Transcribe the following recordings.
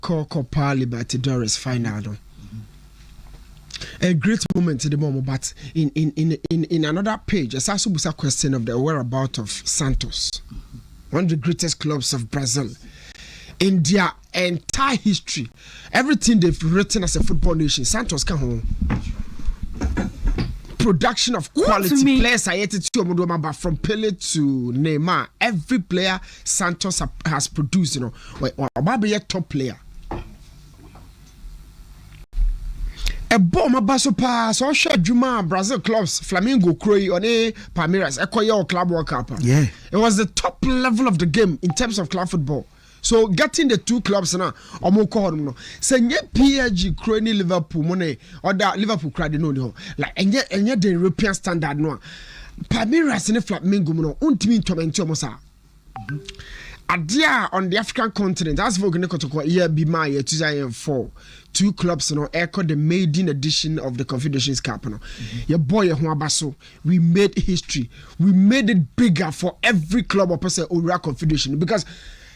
Copa Libertadores final. No? A great moment in the moment, but in another page, there's also a question of the whereabouts of Santos, one of the greatest clubs of Brazil. In their entire history, everything they've written as a football nation, Santos come home. Production of quality players, but from Pele to Neymar, every player Santos has produced, you know, Obabe a top player. A bomb a basso pass or shot Juma Brazil clubs, Flamengo, Croy, or Palmeiras, Ecoya Club World Cup. Yeah, it was the top level of the game in terms of club football. So getting the two clubs now, Omoko no. Say nye PSG Croy Liverpool money or that Liverpool crowd no like enye the European standard no. Palmeiras ne Flamengo no untimi torment omosa. Adia on the African continent, as for Gnekotoko year be my year 2004. Two clubs, you know, echo the maiden edition of the Confederations Cup. You know. Your boy, Huabaso, we made history. We made it bigger for every club or person Ura Confederation because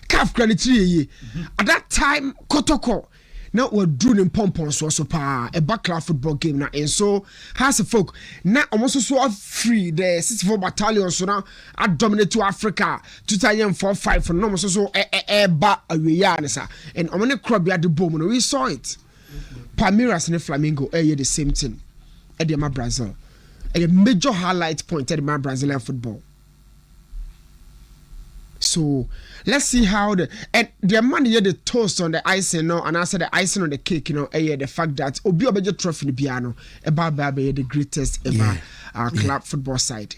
CAF credit at that time, Kotoko. Now we're doing in pompons so pa a backclass football game now, and so has a folk now almost so free the 64 battalions so now I dominate to Africa 2004-5 for no so and I'm gonna crab at the boom we saw it. Palmeiras and Flamengo the same thing at the Brazil a major highlight point at the Brazilian football. So let's see how the man here the toast on the icing no and I said the icing on the cake, you know, the fact that Obi Obeje trophy the piano about the greatest ever club football side.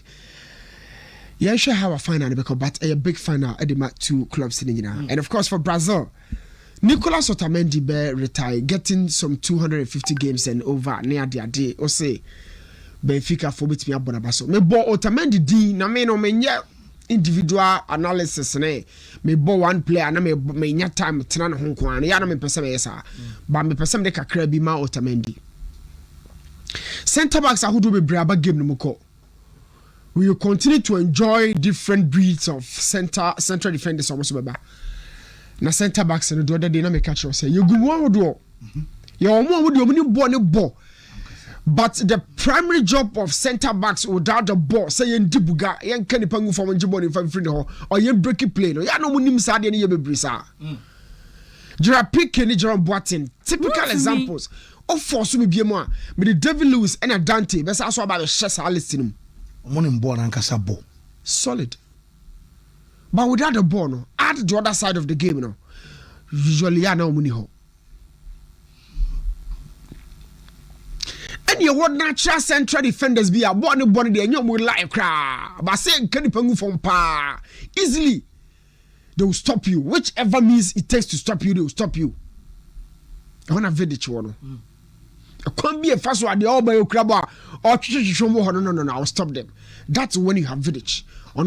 Yeah, sure how a final because but a big final at the two clubs in and of course for Brazil, Nicolas Otamendi be retire, getting some 250 games and over near the day or say Benfica for bit me abonabaso. Me bo Otamendi di na me no menye individual analysis ne me bo one player na me nya time tena na ho kwan ya na me pese me yesa ba me pese me de kakra bi ma Otamendi center backs ahudo be braba game no mko. We will continue to enjoy different breeds of central defenders almost baba na center backs no do dey na me catch say you go one do you omo wo de omni bo ne bo. But the primary job of center backs without the ball, say yen dibuga, yen kanipangu from Jiboni from Frido, or yen breaky play, no, ya no munim sadi any brisa. Jira pick any Jerome Boateng, typical examples of force me be more, but the David Lewis and a Dante, best also about the chess Alistinum. Monim born and Casabo. Solid. But without the ball, no, add the other side of the game, no. Usually, ya no muniho. And your what natural central defenders be a bonny and you will like cry. But saying can you from pa easily they will stop you. Whichever means it takes to stop you, they will stop you. I want to Vidic one. It can't be a fast one, the all by your crab or no, I'll stop them. That's when you have Vidic. On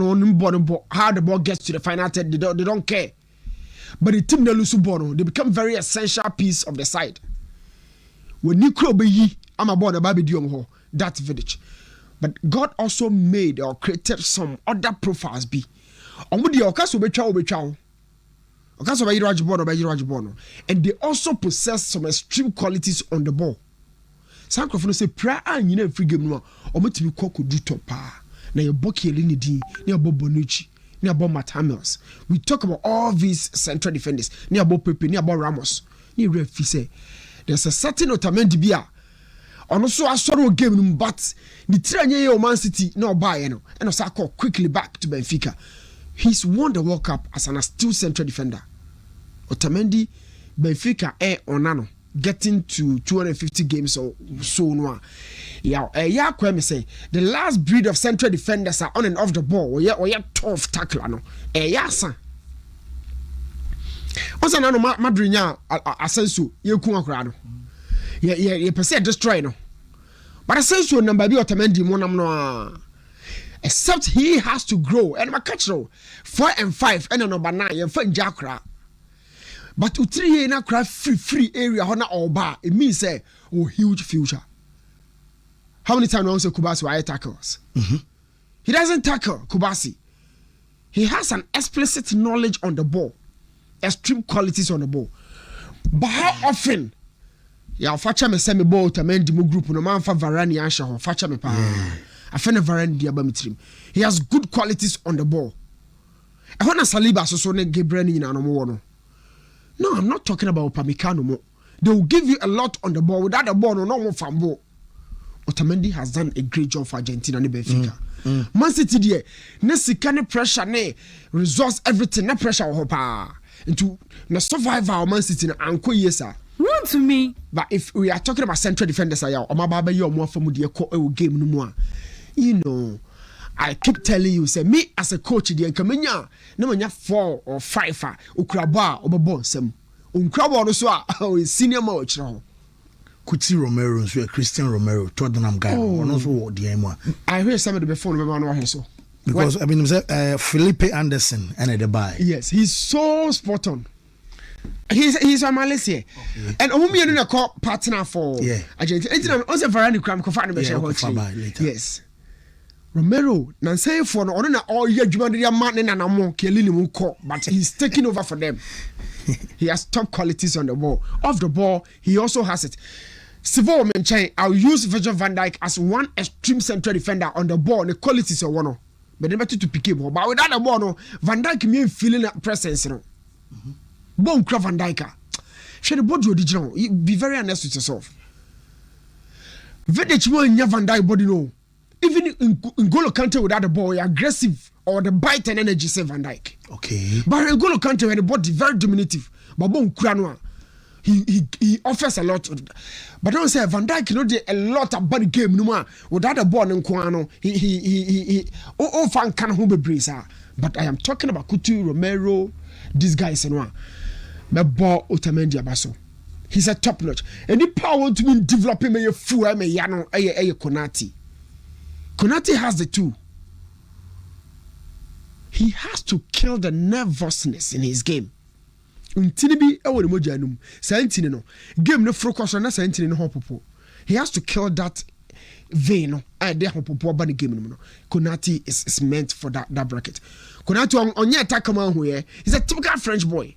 how the ball gets to the final third, they don't care. But the team they lose ball, they become very essential piece of the side. When you crowd be I'm about the baby diom that's Vidic. But God also made or created some other profiles be. On with the Okaso Bechow. Okaso Bayirajibono. And they also possess some extreme qualities on the ball. Some of say prayer and you know free game no or me to cook do topa. Now your Boki Elinidi, near Bob Bonucci, near Bob Matamels. We talk about all these central defenders, near Bob Pepe, near Bob Ramos, near Refi say. There's a certain Otamendi Bia. And also a sorrow game, but the Tranye Man City no buy no, and also I call quickly back to Benfica. He's won the World Cup as an astute central defender. Otamendi, Benfica onano getting to 250 games or so no. Yeah, kweme say the last breed of central defenders are on and off the ball. Or yeah, tough tackler no. San. Also na no Madrid nya asenso ye ku akra no. Yeah, per se destroy no. But essentially, number be Otamendi monam no. Except he has to grow. And my catch no 4 and 5 and number 9 you find Jakra. But U3 na craft free area hona oba. It means say huge future. How many times also Kubasi why tackles? He doesn't tackle Kubasi. He has an explicit knowledge on the ball. Extreme qualities on the ball. But how often? Yeah, Facha me send me ball to mend the group no man for Varane Ansha Facha me pa. I find a Varane diabamitrim. He has good qualities on the ball. I want a Saliba so ne Gabriel in no. No, I'm not talking about Upamecano mo. They will give you a lot on the ball. Without the ball, no more fan ball. Otamendi has done a great job for Argentina and Benfica. Man City there, ne kind pressure, ne resource everything, ne pressure hopa into the survivor of Man City and Koyesa. Run to me. But if we are talking about central defenders, I am about you more from the game no more. You know, I keep telling you, say me as a coach, the Kamenya, no manya 4 or 5 Ukraba or Bonsem. Ukraba also senior match now. Kuti Romero, so Christian Romero, Tottenham guy. Also the M1. I heard somebody before no so. Because I mean, Felipe Anderson and the buy. Yes, he's so spot on. He's from Malaysia. Okay. And Omumi is a partner for Argentina. Also, Varane Kram Kofan yes. Romero, Nansay for no all year Jumandia man and Amo Kelly Muko, but he's taking over for them. He has top qualities on the ball. Off the ball, he also has it. Sivo Menchai, I'll use Virgil van Dijk as one extreme central defender on the ball. The qualities are one. But never to pick him. But without the ball, no, Van Dijk me feeling that presence. No. Bon Van Dijk. Share the body original. Be very honest with yourself. Very Van Dijk body no. Even in N'Golo Kante without the ball, aggressive or the bite and energy say Van Dijk. Okay. But N'Golo Kante had the body very diminutive. But bon Kranwa. He offers a lot. But don't say Van Dijk, you know, a lot of body game no more without the ball in Kwano. He fan can who be breeze. But I am talking about Coutinho, Romero, these guys and one. My ball Otamendi Abaso. He's a top notch. And the power to be developing a fool a Konate. Konate has the two. He has to kill the nervousness in his game. Untinibi ewo mo janum. Santini no. Game no focus on na santini no hopopo. He has to kill that vein no. There hopopo ba the game no. Konate is meant for that bracket. Konate on your attack man who he's a typical French boy.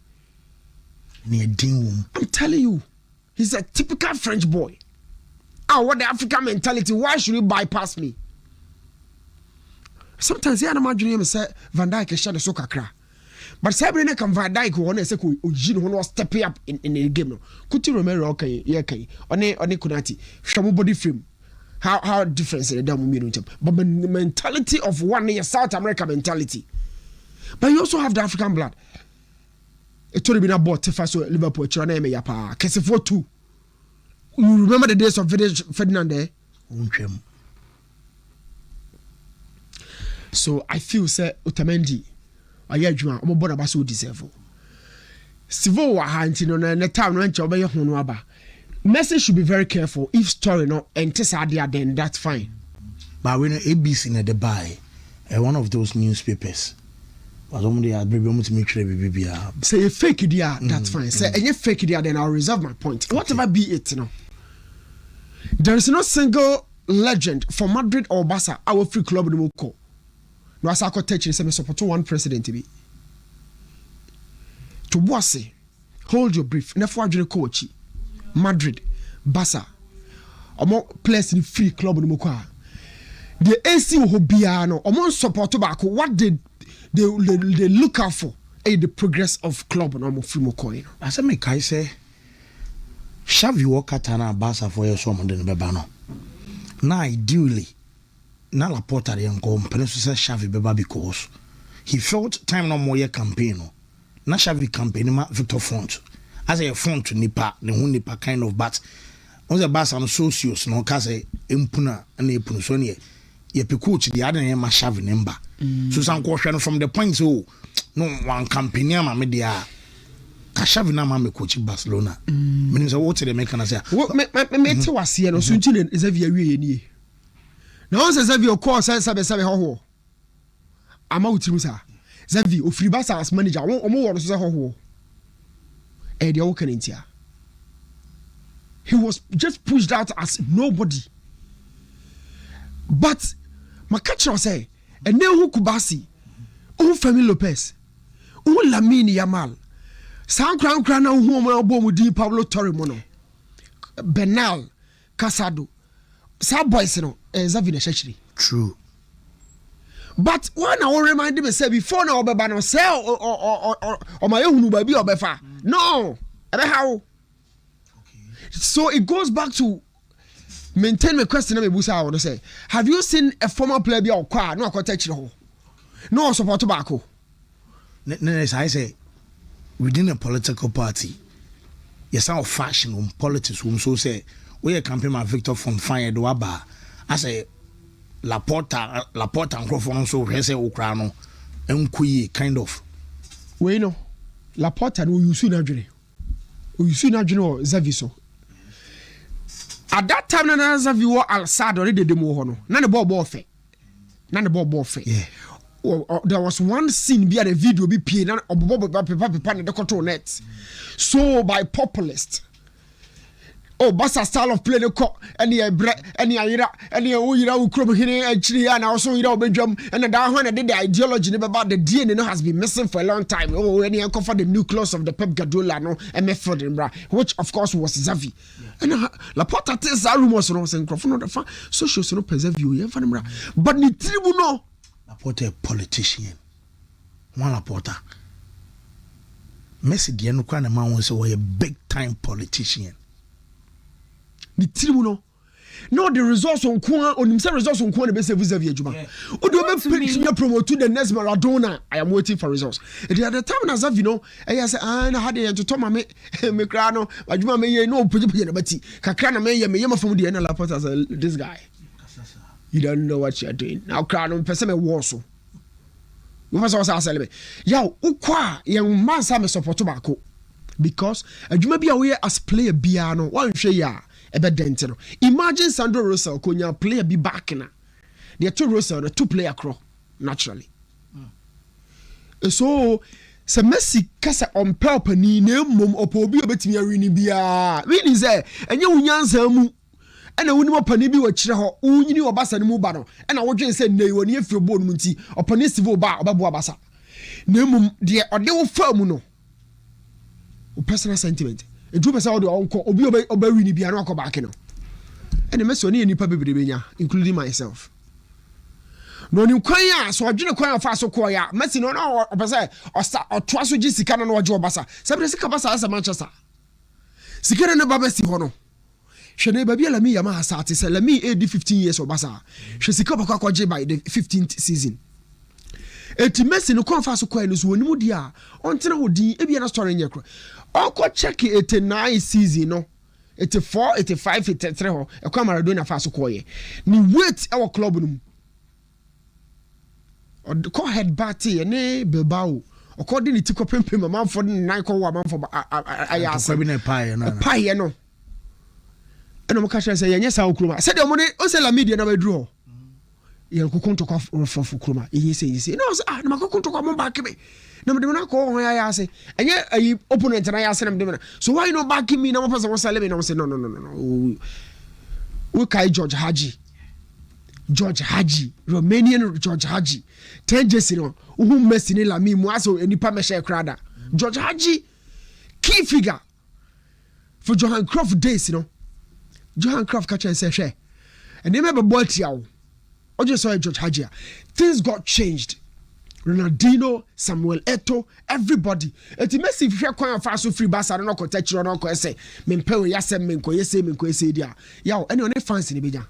I'm telling you, he's a typical French boy. What the African mentality? Why should you bypass me? Sometimes I imagine say Van Dijk shot the soccer cra. But Sabrina can Van Dijk who wanna say who was stepping up in the game. No, Coutinho Romero okay, yeah, okay. On Konate, shamu body frame. How different is the damn. But the mentality of one year South America mentality. But you also have the African blood. It told me about Tefaso Liverpool China me yapa. Kesefo 2. You remember the days of Ferdinand there? So I feel say Otamendi ayajuma omo boda ba so deserve. Sivo wa hanti no na time no nche obeye hono aba. Messi should be very careful if story no entisa there then that's fine. But when ABC in the buy one of those newspapers was only a baby almost make sure baby say a fake idea that's fine. Say any fake idea then I'll reserve my point. Okay. Whatever be it no. There is no single legend for Madrid or Barca our free club no call. No as I could touch you say me support one president to be. To Boise, hold your brief. Never coach Madrid, Barca. Omo players in free club no call. The AC who biano omo support back what they look out for the progress of club no mo free mo coin. I say me kai say Xavi Walker tana Barca for your some den beba no. Na ideally na Laporta de yanko mpeneso say Xavi beba because he felt time no more campaign no. Na Xavi campaign ma Victor Font as a front to nipa ne hu nipa kind of but on the Barca no socios no ka say empuna na epunu so ne ye pe coach the other name Xavi number. So some question from the point so no one campaign ma me dia ka Xavi na ma me coach Barcelona. Meaning say what they make na say me te wase no so ntine is avia wie nie. Na on say Xavi o call say sabe ho ama utimu sa Xavi o free Barca as manager omo wo so say ho e dia wo kan ntia. He was just pushed out as nobody. But my catcher say and then who Kubasi, who Femi Lopez, who Lamine Yamal, San crown who ma bomu di Pablo Torre mono. Benal, Casado. Sa boys no Zavina Shachri. True. But one I remind me say before now be no sell or my own baby or befa. No. How? So it goes back to maintain my question me busa I want to say. Have you seen a former player be or kwa no touch no? No support tobacco. I say within a political party, yes, our fashion on politics whom so say we are campaign my Victor from Fire do Aba. I say Laporta and Crawford so he say Ukrano and kind of. We know Laporta no you soon adwene. You soon adwene Zaviso. At that time na Zavi wo Al-Sad already demo ho no. Na the ball fe. Yeah. There was one scene be at a video be pay na paper na the control net. So by populist. Oh, Basa style of play the cock any ayira ukrom hine actually and also ira obedwam and that one did the ideology about the DNA no has been missing for a long time. Oh, any uncover the nucleus of the Pep Guardiola no method which of course was Xavi. And Laporta tells that rumors no say no the fan social no preserve you but the tribunal Laporta a politician. One Laporta Messi the no kind of man was a big time politician. The tribunal. No, the results on Kwa on himself results on Kwa the vis-a-vis Juma. Or do you promote to the next Maradona? I am waiting for results. At the other time, as you know, I said, I had to Toma Mecrano, but you may know pretty betty. Kakrana may yama from the NLA as this guy. You don't know what you're doing. Now, Crown Pesame Warsaw. You must also celebrate. Yow, Ukwa, young man, some support tobacco. Because you may be aware as player piano, one share. Imagine Sandro Russell konya player be back na. There two Russell, the two player crow naturally. So Messi kasa on purpose ni mum opobi obetimi awini bia. Wini say enye wunyansa mu. Ena wuni opani bi wachire ho. Unyini obasa ni mu ba no. Ena wodwen say nei woni afiri bo no nti opani sivo ba obabo abasa. Na mum de ode wo fa mu no. Personal sentiment. A two person of uncle Obi be an uncle back. And the mess on any paper including myself. No new choir, so I didn't choir fast so choir, messing on our or trust with Jessica and or Joe Bassa. Somebody Cabasa as a Manchester. Sikara no Babesi Hono. She never be a me Yamaha Sati, let me 15 years of Bassa. She sikapa by the 15th season. Eti Messi no kon fa so kwa no woni mu dia ontena wodi e bia na story nyekro onko check 89 season no 84 85 83 ho e kwa Maradona fa so koye ni wait e wo club no o ko head party ne Bilbao o ko di ni ti ko pempem manfo ni nan ko wa manfo aya asa bi na pie no pie no eno mo ka say yenye sa okroma se de mo ne o se la media na madru ho yen ko konto kwa rofofu kroma yese no say na makonto kwa mo back me na me na ko ho ya ase enye ayi opponent na ya ase na me na so why no back me na mo person sale me na say no we kai George Haji Romanian George Haji 10 jesi no who Messi ni la mi mu aso enipa me share krada George Haji key figure for Johan Cruyff days Johan Cruyff catch and say share and they remember ball tiawo I just saw George Haji. Things got changed. Ronaldinho, Samuel Eto'o, everybody. Eti Messi if you kwa fa so free Barca no ko techiro no ko say mempe we yasem menko yese dia. Yaw any on fans ni beja.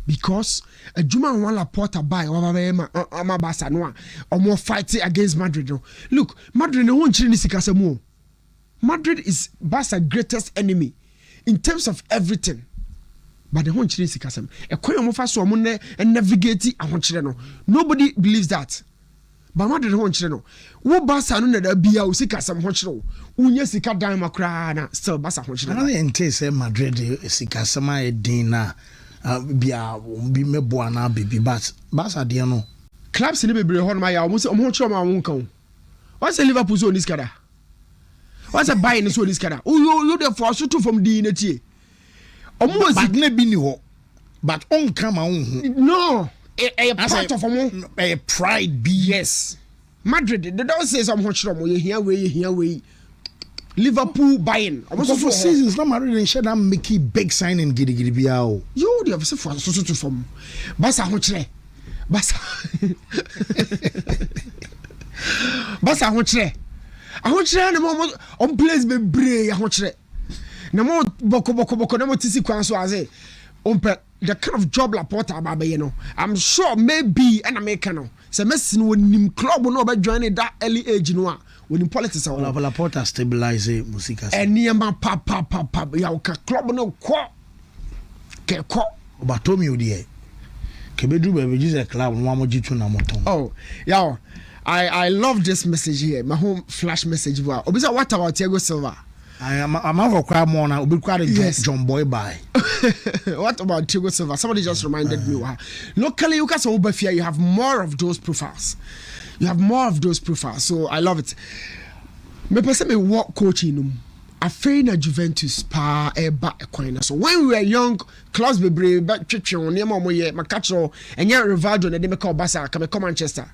Because a Juma one Laporta buy ama Barca no omo fight against Madrid no. Look, Madrid no won chiri ni sika semu. Madrid is Barca's greatest enemy in terms of everything. But the whole chile sikasem e koyo mo fa so mo ne navigate ahonchire no nobody believes that but Madrid the whole chile no wo Barca no na da bia o sikasem honchire unya sika dan makra na still Barca honchire na ente say Madrid sikasem a din na bia bi mebo ana bibi but Barca de no clubs ni bebre ho ma ya o mo honchire ma won kan o say Liverpool so ni skada o say Bayern so ni skada you the force to from the netie but ne bi ni ho but on come on no a part of a pride be yes Madrid they don't say some honchiro mo here we Liverpool buying. Because for seasons, not Madrid and Shadam make big signing giddy biao. You the have for so to from Basa Hotre. Basa Basa Hotre. I want to no more on place be brave. I want to no more boko no more tisi kwanso aze. The kind of job Laporta Baba, you know. I'm sure maybe an American. So Messi when him club no be join that early age no. When in politics are Laporta stabilize music. And near papa ya club no kwa. Ke kwa. Obatomi odi. Kebedu be just a club no mo jitu na moton. Oh, yeah. I love this message here. My home flash message. What about Thiago Silva? I'm over crowd more now. Be quite John Boy by. What about Thiago Silva? Somebody just reminded me. Locally, you can say Obafia. You have more of those profiles. So I love it. Me person me work coaching. I train at Juventus pa eba equina. So when we were young, clubs be brave, but chicho near mo ye makacho and yet Rivaldo and they make call Barca come Manchester.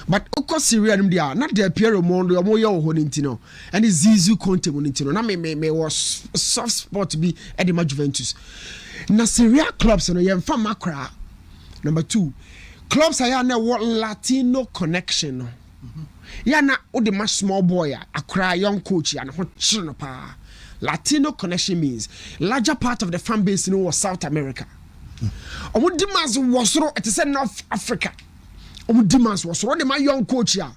But oko Syria them there not the Piero Mondo or yo honintino and the Zizu Conte honintino na me was soft spot to be at the Juventus. Na Syria clubs no yem fa makra. Number 2, clubs are na what Latino connection no. Ya na o the much small boy akra young coach and ho chino pa. Latino connection means larger part of the fan base in was South America. Omo demands was at North Africa. Demands was running my young coach here.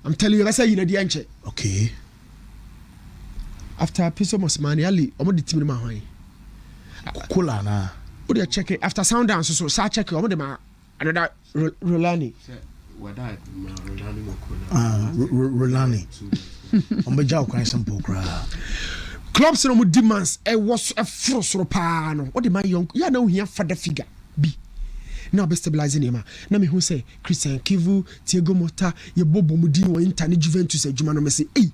I'm telling you, let's say you know the okay. After a piece of money, Ali, I'm the team in my Cola na. Would you check it after sound dance? So, start checking on the another Rolani. Rolani. On the job, kind some poker. Clubs no demands. It was a frost pano. What did my young? You know here for the figure B. Now be stabilizing him. Now me who say Christian Kivu, Thiago Motta, ye Bobo Mudi or Intani Juventus and Jumano me say, hey,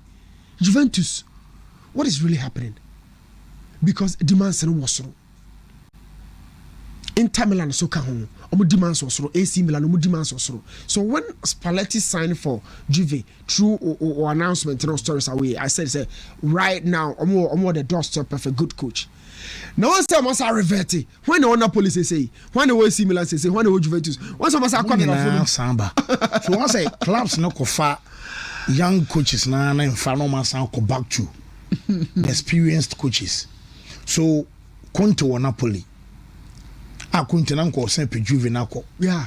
Juventus, what is really happening? Because demands and was so. Inter Milan so home. Omo demands was so. AC Milan omo demands was so. So when Spalletti signed for Juve through or announcement and stories away, I said right now omo the doorstep of a good coach. Now once I must revert it. When the Napoli say, when the AC Milan say, when the Juventus, once I must come Samba. So once I clubs no kofa young coaches na infano masan ko back to experienced coaches. So Conte or Napoli. Conte na ko sempre Juve na ko. Yeah.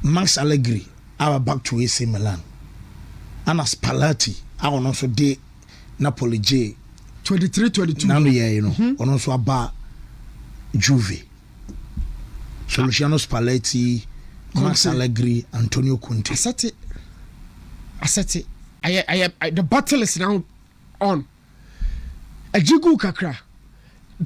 Max Allegri our back to AC Milan. Anna Spalletti our also de Napoli J 23-22. Now you know, on also about Juve. So Luciano Spalletti, Max Allegri, Antonio Conte. I said it. The battle is now on. A jigu kakra.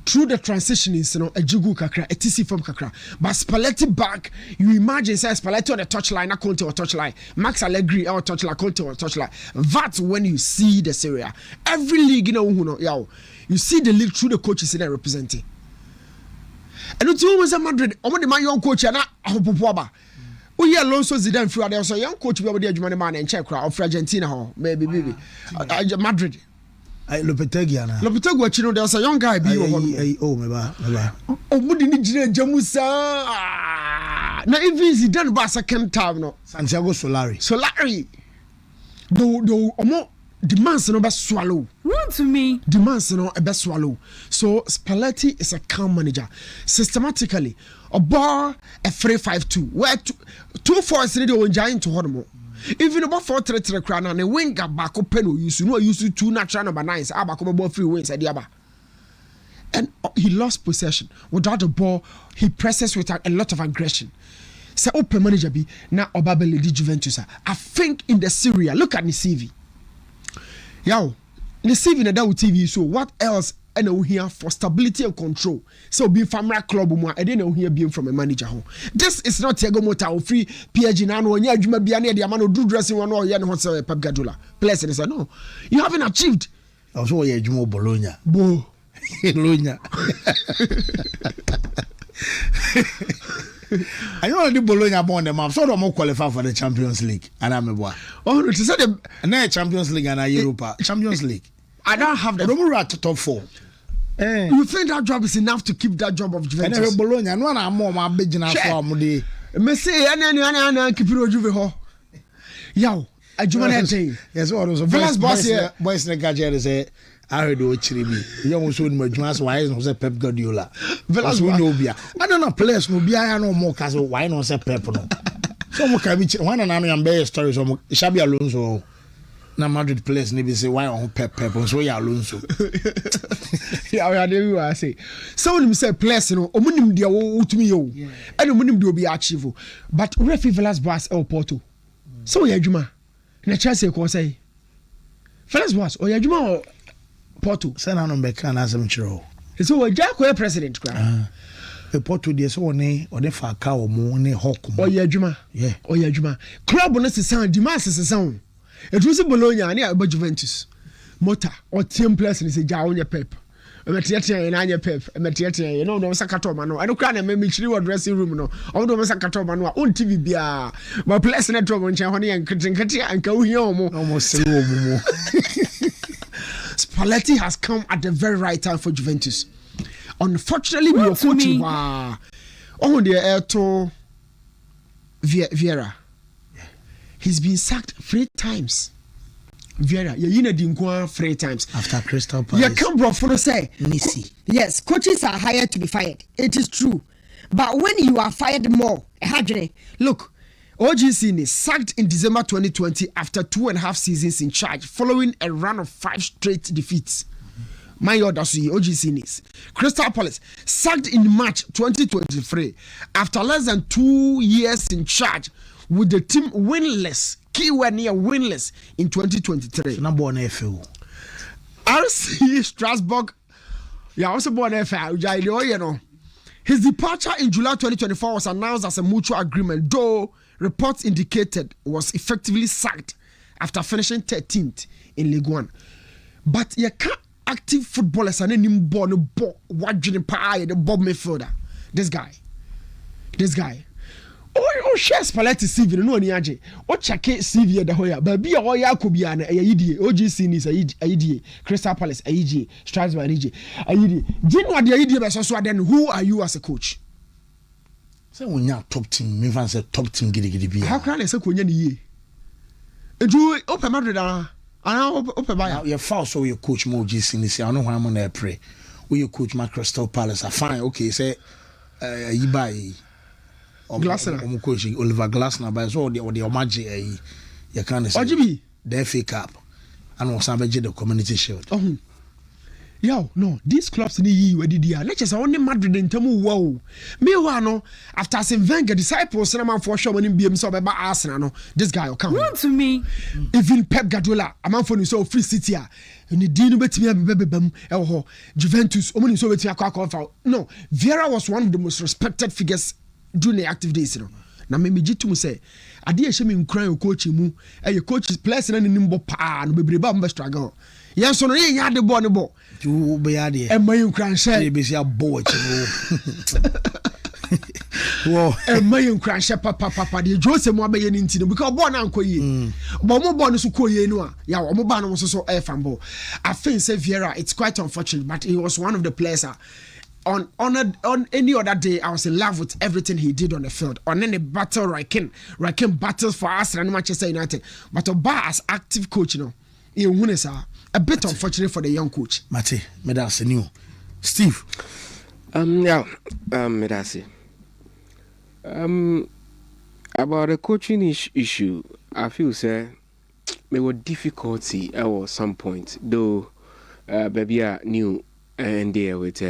Through the transition is a jigu kakra, a TC from kakra. But Spalletti back, you imagine say Spalletti on the touchline, not Conte or touchline. Max Allegri or touchline, Conte or touchline. That's when you see the Serie A. Every league, you see the league through the coaches that are representing. And it's always a Madrid. Only my young coach and Ahopopoaba. We are Alonso Zidane through there. So young coach we are the German man in Czech of Argentina, maybe. Madrid. Lopetegui na. Lopetegui, there's a young guy. Mudini Jamusa. Now even Zidane was second time no. Santiago Solari. Do demands no be swallow. Run to me. Demands no be swallow. So Spalletti is a calm manager. Systematically, a bar a 3-5-2. Where 2-4 is ready to giant to Hormo. Even about 4-3-3 crown and a winger back up pen used to 2 natural number 9s. Abba 3 wins at the Abba. And he lost possession. Without the ball, he presses with a lot of aggression. So open manager be now Obabele di Juventus. I think in the Serie A, look at the CV. Yo, the CV na that TV. So what else? And we here for stability and control. So be family club more. I didn't hear being from a manager home. This is not Thiago Motta or free PSG now. When you be the amount of do dressing one or you know Pep Guardiola. Plus, and said no, you haven't achieved. Also, you Jumo Bologna. Bologna. I know the Bologna born them up, so they more qualify for the Champions League. And I'm a boy. Oh, it's not the Champions League and Europa. Champions League. I don't have the number at the top 4. You think that job is enough to keep that job of Juventus? And Bologna, and one I'm more my big enough for Mudi. Messi, and keep it Juve. Yo, a Juventus. Yes, what was a boys in the gadget is I heard what Chiribi. You almost wouldn't make Jonas why is not Pep Guardiola. Velas Nobia. I don't know, players Nobia, I know more castle. Why not say Pep? So, what can we one and I'm bear stories of Shabby Alonso. Now, Madrid players maybe say, why on Pep so you Alonso. Yeah, I say. Some of them say, players, you know, Omunim dia to me, and Omunim do be achieve. But Refi Velas Boas El Porto. So, yeah, Juma. Na Chelsea ko say. Velas Boas, or Juma or Porto. Send on Becca and as I'm sure. So, a Jack or president. The Porto, there's one or the Faka or Moon, Hawk. Oh, yeah, Juma. Yeah, oh, yeah, Juma. Club on the sound, demands is a sound. It was a Bologna and about Juventus. Mota or team players and say, Jaonia Pep. A Matiatia and Anya Pep, a Matiatia, you know, no Sakatoma. I don't kind of make sure dressing room. No, all the Sakatoma, no, on TV Bia. My place in a trouble and Chahoni and Katia and Kauyomo. Almost Spalletti has come at the very right time for Juventus. Unfortunately, we are coaching. Oh, the Airto Vieira. He's been sacked 3 times. Vieira, you know the 3 times after Crystal Palace. You can't bro for say Missy. Yes, coaches are hired to be fired. It is true, but when you are fired more, look, OGC is sacked in December 2020 after 2.5 seasons in charge, following a run of 5 straight defeats. My order, OGC is Crystal Palace sacked in March 2023 after less than 2 years in charge, with the team winless, keyword near winless in 2023. Number one FO. RC Strasbourg, also born FO. You know, his departure in July 2024 was announced as a mutual agreement, though reports indicated was effectively sacked after finishing 13th in League One. But you can't active footballers and any born watching the Bob midfielder. This guy. Oh, shares Spalletti CV no ni age. O check CV da hoya. Ba bia o ya akobia na ayidie. OGC ni ayidie. Crystal Palace ayidie. Strasbourg ayidie. Gino ade ayidie be so then who are you as a coach? Say when you top team, me fan say top team gidi bia. How can I say konya ni ye? Edu open Madrid ana open Bayern. You fall so your coach mo OGC ni say I know why am na pray. We your coach my Crystal Palace. I fine okay say you buy Glasner. Oliver Glasner by so the Omaji you can say the FA Cup and was the Community Shield. Yo, no, these clubs in the EU were the let's just only Madrid in Temu. Wow, me after St. Wenger disciples, and I'm for sure when BM so about Arsenal. No, this guy will come. What to me? Even Pep Guardiola, a man for you so free city. And the deal with me, Juventus, only so with me. No, Vieira was one of the most respected figures during the active days. Na me jitu say ade ehye me nkran coach mu coach players na nim bo pa no bebreba mba struggle yen so no yen ya de bo ne bo you be ya de my nkran share be sia bo chi wo my nkran share papa de Jose mo abaye ni ntino because bo na ankoye bo mo bo no so koye no a ya wo mo ba no so fan ball. I think say Vieira, it's quite unfortunate, but he was one of the players on any other day, I was in love with everything he did on the field. On any battle, Rakim battles for Arsenal and Manchester United. But Oba as active coach, a bit unfortunate for the young coach. Mate, medasi new. Steve. Medasi. About the coaching issue, I feel there were difficulty at some point, though baby I knew and there with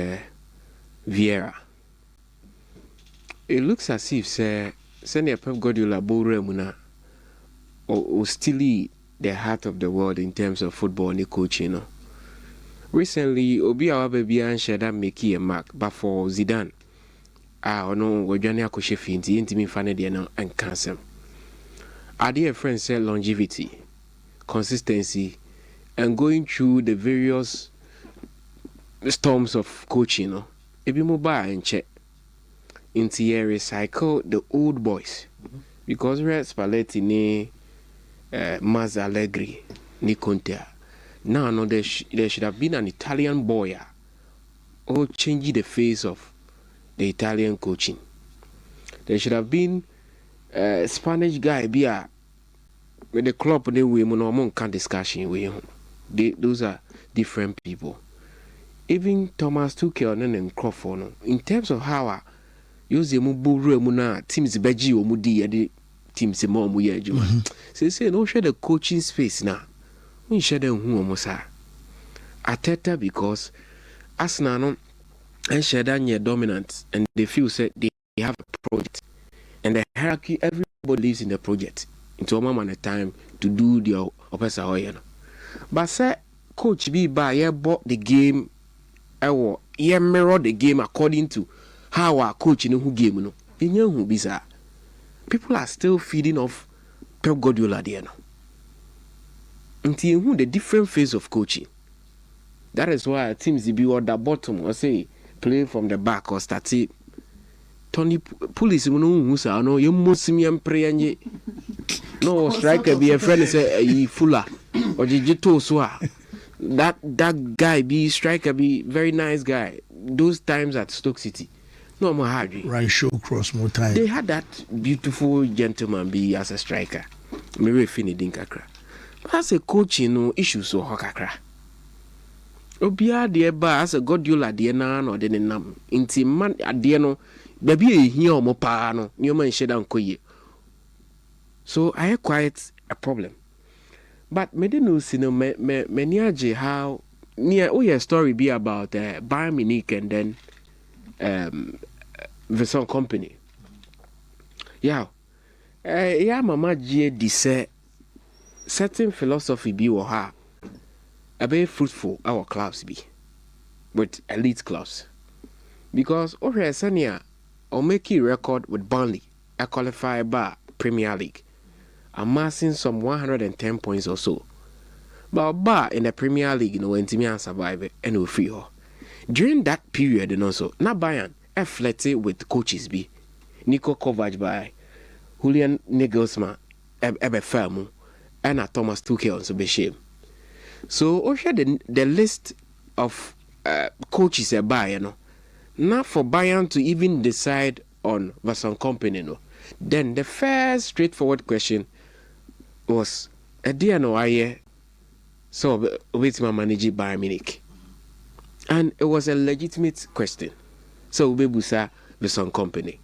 Vieira. It looks as if send a Pep Guardiola Boremuna or still the heart of the world in terms of football and coaching. Recently, Obi Awababy and Shada make a mark, but for Zidane, we're joining a coach finti intimi fan and cancer. Our dear friend said longevity, consistency, and going through the various storms of coaching. Ebi mo ba enche into recycle the old boys. Because we're Spalletti ni Maz Allegri ni Conte. Now no there should have been an Italian boy or changing the face of the Italian coaching. There should have been a Spanish guy be a with the club they we no can discussion we those are different people. Even Thomas Tuchel and Crawford no, in terms of how use mu buru mu na teams beji o mu di the teams more mu ye adwuma. Say no share the coaching space na. We share them hu omo sa. Ateta because Arsenal no and share that near dominant and they feel say they have a project and the hierarchy everybody lives in the project into a moment at a time to do their opesa hoye no. But say coach be by ye bought the game ye mirror the game according to how our coach in who game no. Who bizarre. People are still feeding off Pep Guardiola there no. Until who the different phase of coaching. That is why teams be at the bottom or say play from the back or start it. Tony police who say no you must me and pray and no striker be a friend say fuller or Jito so that guy be striker be very nice guy. Those times at Stoke City. No more hard. Right show cross more time. They had that beautiful gentleman be as a striker. Maybe fini dinkakra. But as a coach, you know, issues so hokakra. Obia de ba as a Guardiola de na no de nam. Inti man ade no baby e hia omo pa no. Nyoma nheda nkoye. So I have quite a problem. But me didn't know me niaje how near your story be about Bayern Munich and then Vison company. Yeah. Yeah, mama G say certain philosophy be or her a very fruitful our clubs be with elite clubs. Because over Sania or making record with Burnley, a qualifier bar Premier League, amassing some 110 points or so. But bar in the Premier League, you know, when Timmy survive and we free her. During that period, and also, not Bayern, I flirted with coaches be Nico Kovac by Julian Nagelsmann, Ebe Fermu, and Thomas Tuchel, so be shame. So, over the list of coaches at Bayern, not for Bayern to even decide on Vasson Company, no. Then the first straightforward question was, a dear no I so with my manager Bayern Munich. And it was a legitimate question. So we busa Vasson Company.